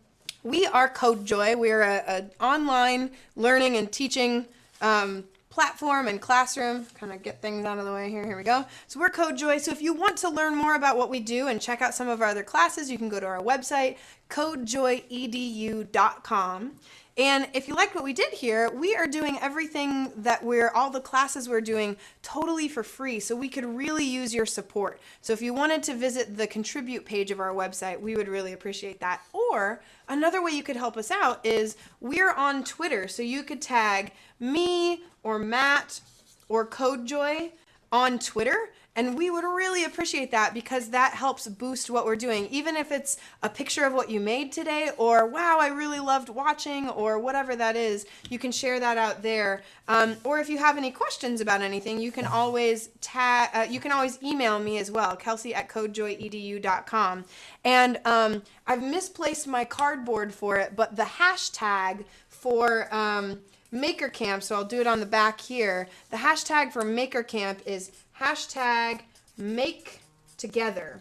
we are CodeJoy. We're an online learning and teaching platform and classroom. Kind of get things out of the way here. Here we go. So we're CodeJoy. So if you want to learn more about what we do and check out some of our other classes, you can go to our website, codejoyedu.com. And if you liked what we did here, we are doing everything that all the classes we're doing totally for free. So we could really use your support. So if you wanted to visit the contribute page of our website, we would really appreciate that. Or another way you could help us out is we're on Twitter. So you could tag me or Matt or CodeJoy on Twitter. And we would really appreciate that because that helps boost what we're doing. Even if it's a picture of what you made today or, wow, I really loved watching or whatever that is, you can share that out there. Or if you have any questions about anything, you can always email me as well, kelsey@codejoyedu.com. And I've misplaced my cardboard for it, but the hashtag for Maker Camp, so I'll do it on the back here. The hashtag for Maker Camp is #MakeTogether.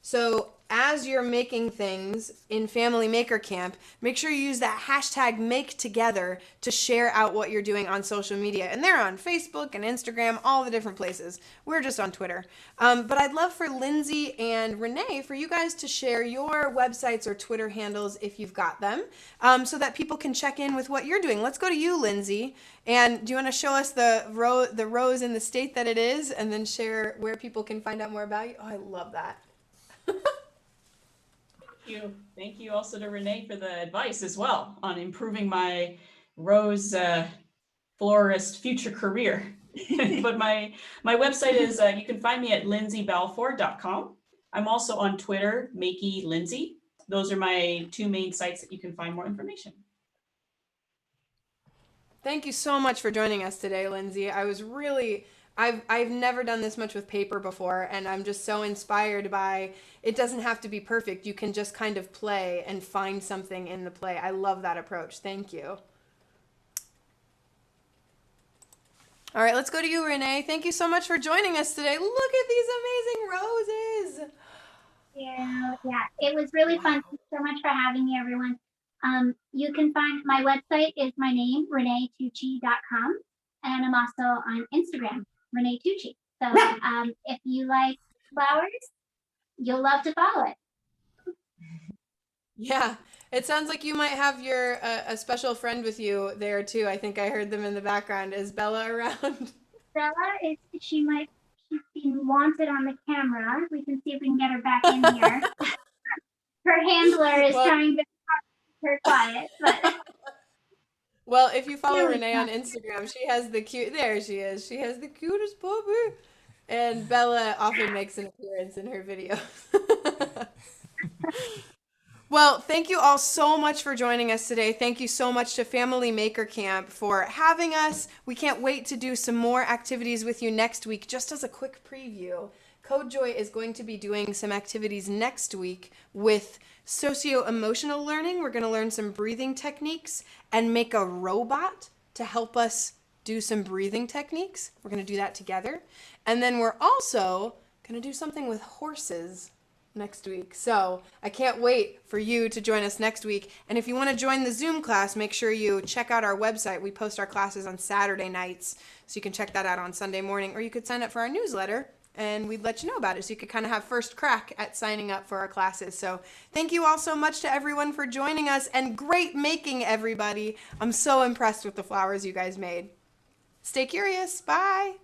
So as you're making things in Family Maker Camp, make sure you use that hashtag #MakeTogether to share out what you're doing on social media. And they're on Facebook and Instagram, all the different places. We're just on Twitter. But I'd love for Lindsay and Renee for you guys to share your websites or Twitter handles if you've got them, so that people can check in with what you're doing. Let's go to you, Lindsay. And do you want to show us the rose in the state that it is, and then share where people can find out more about you? Oh, I love that. Thank you also to Renee for the advice as well on improving my rose florist future career. But my website is, you can find me at lindsaybalfour.com. I'm also on Twitter, Makey Lindsay. Those are my two main sites that you can find more information. Thank you so much for joining us today, Lindsay. I've never done this much with paper before, and I'm just so inspired by, it doesn't have to be perfect. You can just kind of play and find something in the play. I love that approach. Thank you. All right, let's go to you, Renee. Thank you so much for joining us today. Look at these amazing roses. Yeah, it was really fun. Thanks so much for having me, everyone. You can find my website is my name, reneetucci.com, and I'm also on Instagram, Renee Tucci. So if you like flowers, you'll love to follow it. Yeah, it sounds like you might have your a special friend with you there too. I think I heard them in the background. Is Bella around? Bella she's being wanted on the camera. We can see if we can get her back in here. Her handler is trying to keep her quiet, but well, if you follow Renee on Instagram, she has the there she is. She has the cutest puppy. And Bella often makes an appearance in her videos. Well, thank you all so much for joining us today. Thank you so much to Family Maker Camp for having us. We can't wait to do some more activities with you next week. Just as a quick preview, CodeJoy is going to be doing some activities next week with socio-emotional learning. We're going to learn some breathing techniques and make a robot to help us do some breathing techniques. We're going to do that together. And then we're also going to do something with horses next week. So I can't wait for you to join us next week. And if you want to join the Zoom class, make sure you check out our website. We post our classes on Saturday nights, so you can check that out on Sunday morning, or you could sign up for our newsletter and we'd let you know about it, so you could kind of have first crack at signing up for our classes. So thank you all so much to everyone for joining us, and great making, everybody. I'm so impressed with the flowers you guys made. Stay curious. Bye.